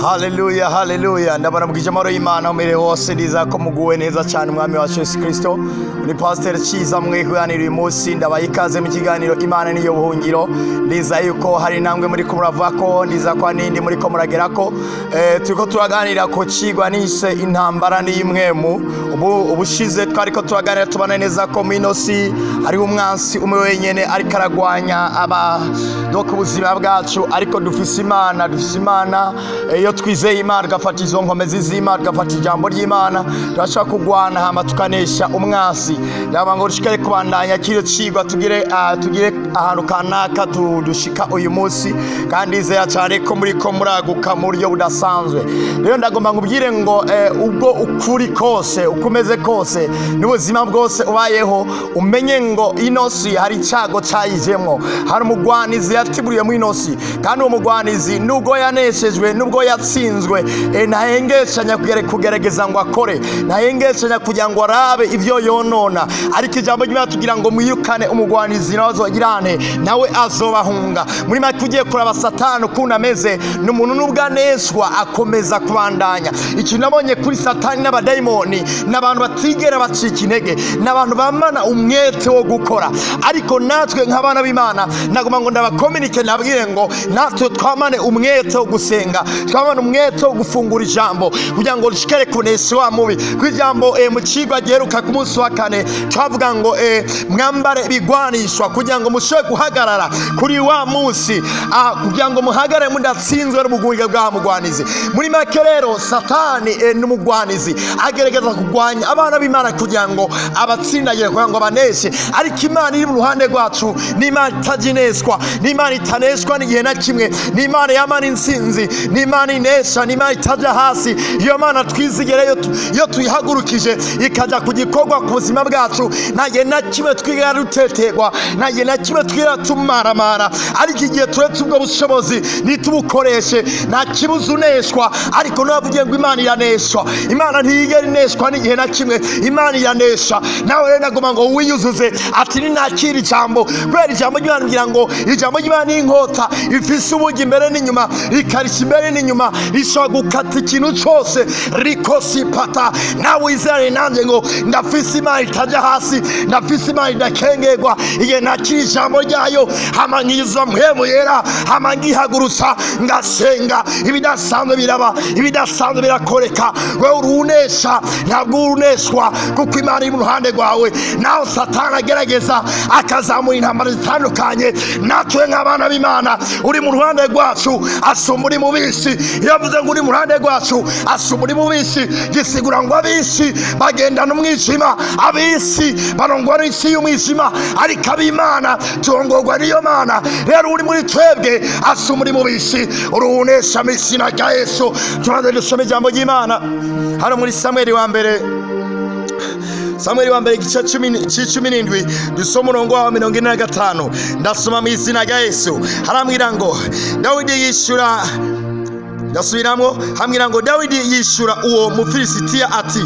Haleluya, haleluya. Ndabona mugije amaro y'Imana umere hose ndiza ko muguwe neza cyane umwami wa Yesu Kristo. Ni Pastor Chiza mweganira uyu munsi ndabaye ikaze mu kiganiro Imana niyo buhungiro. Ndiza yuko hari namwe muri ko muravako, ndiza kwa nindi muri ko muragerako. Turiko turaganira ko cigwa nise intambara n'imwemu. Ubushize twariko turaganira tubana neza ko minosi ari umwansi umwe wenyene ari karagwanya aba doka ubuzima bwacu, ariko dufise Imana iyo twizeye Imana gafata izo nkomezi z'Imana gafata ijambo ry'Imana turashaka kugwana hama tukanesha umwasi. Ndaba ngo dushikare kubandanya kiro cigwa tugire ahantu kanaka dushika uyu munsi, kandi izera cyane ko muri ko muraguka mu buryo budasanzwe. Rero ndagomba ngubwire ngo ubwo ukuri kose ukomeze kose n'ubuzima bwose ubayeho umenye ngo inosi hari cyago cyayijemwo, hari umugwanizi yatiburiye mu inosi, kandi uwo mugwanizi nubwo yaneshejwe nubwo yatsinzwe ntahengeshanya kugerageza ngo akore, ntahengeshanya kugira ngo arabe ivyo yonona, ariko ijambo ry'Imana tugira ngo mwirukane umugwanizi nawe azogirane nawe azobahunga. Muri make ugiye kuraba Satani ukuntu ameze, n'umuntu n'ubwaneshwa akomeza kubandanya. Ikintu nabonye kuri Satani n'abadayimoni n'abantu batigera bacika intege, n'abantu bamana umwete wo gukora, ariko natwe nk'abana b'Imana nagomba ngo ndabakomunike nabwire ngo natwe twamane umwete wo gusenga, twamane umwete wo gufungura ijambo kugira ngo dushikare kunesha wa mubi. Kwijambo mu cigwa giheruka ku munsi wa kane twavuga ngo mwambare bigwanishwa kugira ngo mushobore guhagarara kuri wa munsi, kugira ngo muhagare mudatsinzwe n'ubugwinge bwa mugwanizi. Muri make rero Satani n'umugwanizi agerageza kugwanya abana b'Imana kugira ngo abatsindagire, kugira ngo abaneshe, ariko Imana iri mu ruhande rwacu, ni Imana itajineswa, ni Imana itaneshwa n'igihe na kimwe, ni Imana yamana insinzi, ni Imana inesha, ni Imana itaja hasi. Iyo Mana twizigere iyo tuyihagurukije ikaja ku gikorwa ku buzima bwacu, ntagihe na kimwe twigera rutetegwa, ntagihe na kimwe twigera tumaramara, ariko igihe turetse ubwo bushobozi nitubukoreshe nta kibuza uneshwa. Ariko navugiye ngo Imana iraneshwa, Imana ntiyigera ineshwa n'igihe na kimwe, Imana iranesha. Nawe rero nagomba ngo wiyuzuze ati ninakira ijambo, kubera ijambo ry'Imana ngira ngo ijambo ry'Imana ni inkota ifise ubugi imbere n'inyuma, rikarisha imbere n'inyuma, rishobora gukata ikintu cyose rikosipata. Nawe wizere nanjye ngo ndafise Imana itaja hasi, ndafise Imana idakengerwa. Igihe nakira ijambo ryayo hama nkiza mpemu yera, hama ngihagurutsa ngasenga, ibidasanzwe biraba, ibidasanzwe birakoreka. Wewe urunesha, ntabwo uruneshwa, kuko Imana iri mu ruhande rwawe. Naho Satani agerageza akazamura intambara zitandukanye, natwe nk'abana b'Imana uri mu ruhande rwacu asumba uri mu bisi. Iyo avuze ngo uri mu ruhande rwacu asumba uri mu bisi, gisigura ngo abisi bagendana umwijima, abisi barongwa n'isi y'umwijima, ariko ab'Imana turongorwa n'iyo Mana. Rero uri muri twebwe asumba uri mu bisi, urunesha mu izina rya Yesu. Tumaze dusome ijambo ry'Imana hano muri Samueli wa mbere igice 17 dusoma umurongo wa 45. Ndasoma mu izina rya Yesu. Harambwira ngo Dawidi yishura, ndasubiramwo, hambwira ngo Dawidi yishura uwo Mufilisitiya ati,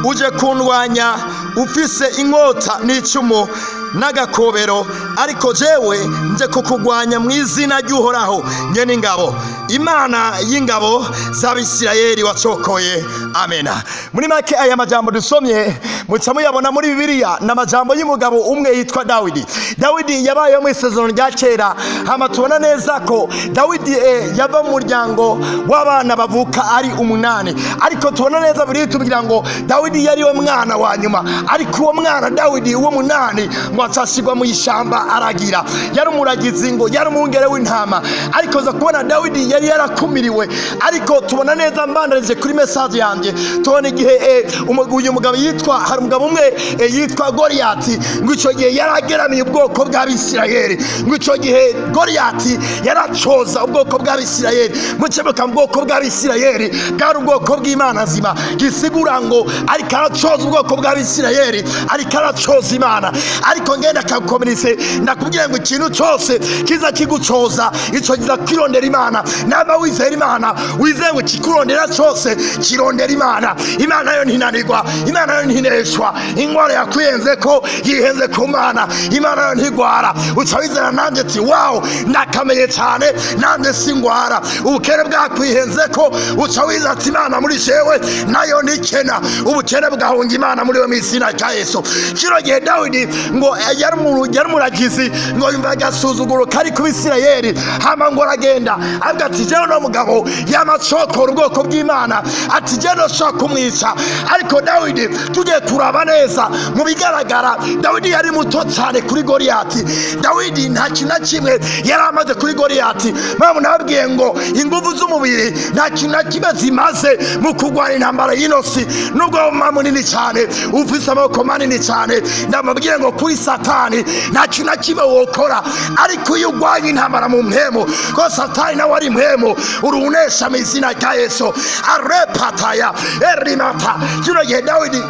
uje kundwanya ufise inkota n'icumu n'agakobero, ariko jewe nje kukugwanya mu izina ry'Uhoraho nyene ingabo, Imana y'ingabo z'Abisirayeli wacokoye. Amena. Muri make aya majambo dusomye muca muyabona muri Bibiliya n'amajambo y'umugabo umwe yitwa Dawidi. Dawidi yabayeho mu isezerano rya kera, hama tubona neza ko Dawidi yava mu muryango w'abana bavuka ari 8, ariko tubona neza biri tubwira ngo Dawidi yari we mwana wa nyuma, ariko uwo mwana Dawidi uwo 8 ngo acashigwa mu ishamba aragira, yari umuragizi ngo yari umwungere w'intama, ariko za kubona Dawidi yari yarakumiriwe. Ariko tubona neza mbandarije kuri message yanjye, tubona igihe uyu mugabo yitwa, hari umugabo umwe yitwa Goliyati, ngo ico gihe yarageramiye ubwoko bw'Abisirayeli, ngo ico gihe Goliyati yaracoza ubwoko bw'Abisirayeli. Mucemuka mu bwoko bw'Abisirayeli bwari ubwoko bw'Imana nzima, gisigura ngo ariko aracoza ubwoko bw'Abisirayeli, ariko aracoza Imana. Ariko ariko ngenda kagukomerise ndakubwira ngo ikintu cyose kiza kigucoza ico kiza kwirondera Imana. Naba wizera Imana wizeye ngo kikurondera cyose kirondera Imana. Imana yo ntinanirwa, Imana yo ntineshwa. Ingwara yakwiyenze ko yihenze ku Mana, Imana yo ntigwara. Uca wizera nanjye ati wow ndakameye cyane nanjye singwara. Ubukene bwakwihenze ko uca wizera ati Imana muri jewe nayo nikena. Ubukene bwahunga Imana muri we mw'izina rya Yesu. Kino gihe Dawidi ngo yari umuragizi ngo yumva agasuzuguro kari ku Bisirayeli, hama ngo aragenda avuga ati jewe no mugabo yamacokora ubwoko bw'Imana, ati jewe noshaka kumwica. Ariko Dawidi tugiye kuraba neza mu bigaragara Dawidi yari muto cyane kuri Goliyati. Dawidi nta kintu na kimwe yari amaze kuri Goliyati. Mpamvu nababwiye ngo ingufu z'umubiri nta kintu na kimwe zimaze mu kurwana intambara y'inosi. Nubwo munini cyane ufise amaboko manini cyane, ndamubwire ngo kuri Satani nta kintu na kimwe wokora. Ariko iyo urwanya intambara mu mpemu, ko Satani nawe ari mpemu, urunesha mu izina rya Yesu. Arepataya erimata. Kino gihe Dawidi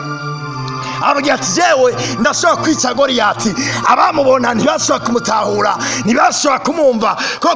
avuga ati jewe ndashobora kwica Goliyati. Abamubona ntibashobora kumutahura, ntibashobora kumumva ko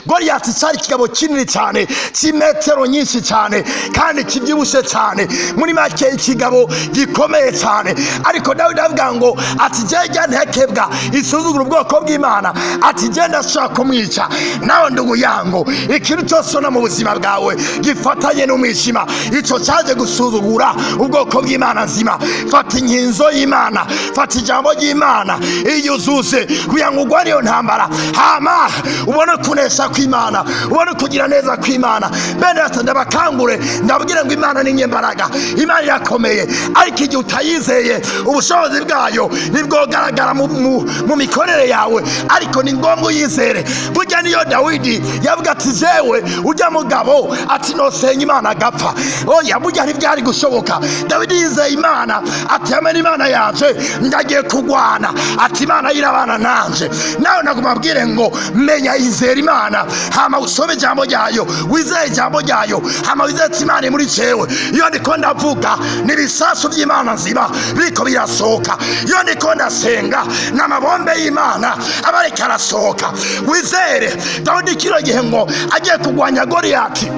Goliyati cyari ikigabo kinini cyane cy'imetero nyinshi cyane kandi kibyibushe cyane, muri make ikigabo gikomeye cyane. Ariko Dawidi avuga ngo ati jewe ntekebwa isuzugura ubwoko bw'Imana, ati jewe ndashobora kumwica. Nawe ndugu yangu, ikintu cyose no mu buzima bwawe gifatanye n'umwijima, ico cyaje gusuzugura ubwoko bw'Imana nzima. Fata inkinzo y'Imana, fata ijambo ry'Imana iyo uzuze kugira ngo urwane iyo ntambara, hama ubone kunesha kw'Imana, ubone kugira neza kw'Imana. Bene ati ndabakangure ndabwire ngo Imana ni nyembaraga, Imana irakomeye. Ariko igihe utayizeye ubushobozi bwayo nibwogaragara mu mikorere yawe, ariko ni ngombwa uyizere. Burya niyo Dawidi yavuga ati jewe ujya mugabo ati nosenya Imana agapfa. Oya, burya ntibyari gushoboka. Dawidi yizeye Imana ati amena Imana yanje ndagiye kugwana, ati Imana irabana nanje. Nawe nagumabwire ngo menya izera Imana, hama usome ijambo ryayo, wizeye ijambo ryayo, hama wizeye ati Imana muri cewe. Iyo ndiko ndavuga n'ibisasu by'Imana nziba biriko birasohoka, iyo ndiko ndasenga n'amabombe y'Imana abareka arasohoka. Wizere Dawidi kino gihe ngo agiye kugwanya Goliyati.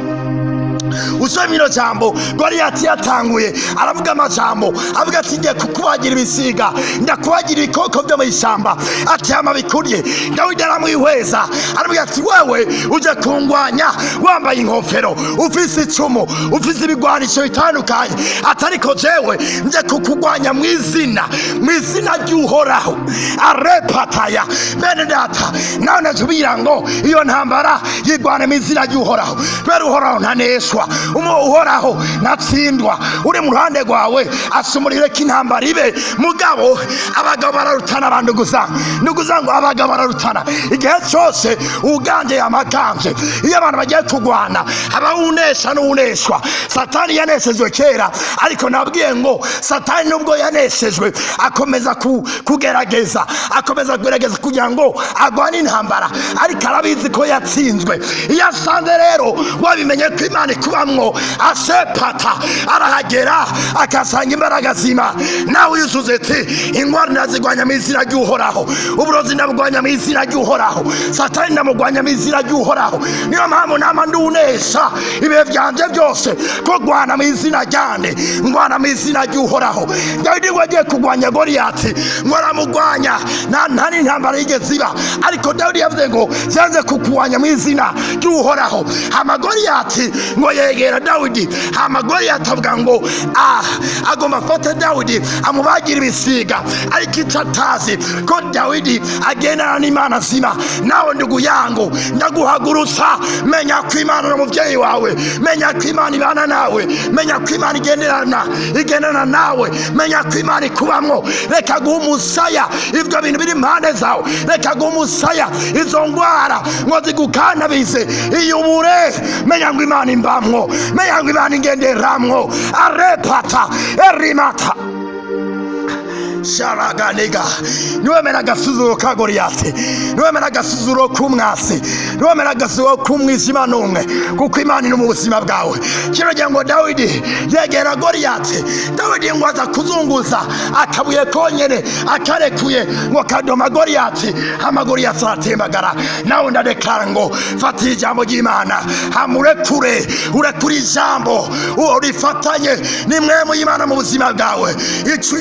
Usome ino jambo Goliyati yatanguye aravuga amajambo, avuga ati ngiye kukubagira ibisiga, ndakubagira ibikoko byo mu ishyamba, ati hama bikurye. Dawidi aramwihweza aravuga ati wewe uje kungwanya wambaye inkofero, ufise icumu, ufise ibigwanisho bitandukanye, atariko jewe nje kukugwanya mu izina ry'Uhoraho. Arepataya. Bene data, nawe natubwira ngo iyo ntambara yigwane mu izina ry'Uhoraho. Bere Uhoraho ntaneshwa, Uhoraho natsindwa. Uri mu ruhande rwawe asumurire ko intambara ibe. Mugabo abagabo bararutana, abantu gusa ngo abagabo bararutana igihe cyose uganje yamaganje. Iyo abantu bagiye kugwana haba unesha n'uneshwa. Satani yaneshejwe kera, ariko nabwiye ngo Satani nubwo yaneshejwe akomeza kugerageza kugira ngo agwane intambara, ariko arabizi ko yatsinzwe. Iyo asanze rero wabimenye ko Imana kubamwo, asepata arahagera akasanga imbaraga zima. Nawe yuzuze ati ingwara ndazigwanya mu izina ry'Uhoraho, uburozi ndabugwanya mu izina ry'Uhoraho, Satani ndamugwanya mu izina ry'Uhoraho. Niyo mpamvu nama ndunesha ibihe byanje byose ko gwana mu izina ryande, ngwana mu izina ry'Uhoraho. Dawidi wagiye kugwanya Goliyati ngo aramugwanya, nta n'intambara yigeze iba, ariko Dawidi yavuze ngo zanze kukugwanya mu izina ry'Uhoraho. Hama Goliyati ngo yegera Dawidi, hama Goliyati avuga ngo agomba afate Dawidi amubagira ibisiga, ariko icyo atazi ko Dawidi agendana n'Imana nzima. Nawe ndugu yangu ndaguhagurutsa, menya ko Imana ari umuvyeyi wawe, menya ko Imana ibana nawe, menya ko Imana igendana nawe, menya ko Imana ikubamwo. Reka guha umusaya ibyo bintu biri impande zawe, reka guha umusaya izo ngwara ngo zigukanabize. Iyo ubure menya ngo Imana imbamwo, menya ngo Imana ingenderamwo. Arepata erimata. sharaganiga niwemera agasuzuro ka Goliyati, niwemera agasuzuro k'umwasi, niwemera agasuzuro k'umwijima n'umwe, kuko Imana iri mu buzima bwawe. Kiragira ngo Dawidi yegera Goliyati, Dawidi ngo aza kuzunguza akabuye konyene akarekuye ngo kadoma Goliyati, hama Goliyati aratembagara. Nawe ndadekara ngo fata ijambo ry'Imana, hamurekure, urekure ijambo urifatanye nimwe mu Imana mu buzima bwawe.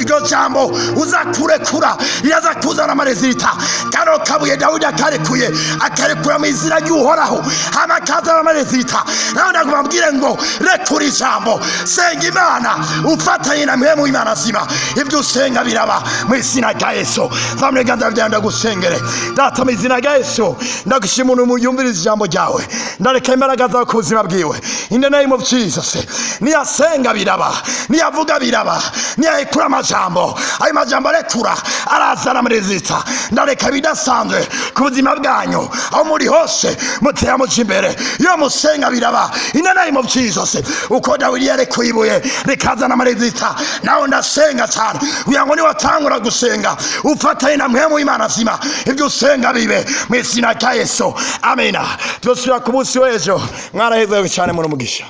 Iryo jambo uza kurekura yaza kuzana amarezita. Kano kabuye Dawidi akarekuye, akarekura mu izina ry'Uhoraho, hama kazana amarezita. Nawe ndakubabwire ngo rekura ijambo, senga Imana, ufatanye na mwe mu Imana zima. Ibyo usenga biraba mu izina rya Yesu. Family ganda byanda gusengere data mu izina rya Yesu. Ndagushimira umuntu yumviriza ijambo ryawe, ndareka imbaraga zawe ku buzima bwiwe. In the name of Jesus. Niyasenga biraba, niyavuga biraba, niyakura amajambo, ayo majambo arekura arazana amarezita. Ndareka bidasanzwe ku buzima bwanyu, aho muri hose mutera muca imbere. Iyo musenga biraba in the name of Jesus. Uko Dawidi yarekuye ibuye rikazana amarezita, nawe ndasenga cyane kugira ngo niwatangura gusenga ufatanye na mwe mu Imana zima, ibyo usenga bibe mu izina rya Yesu. Amina. Twosubira ku munsi w'ejo. Mwaraheze cyane muri umugisha.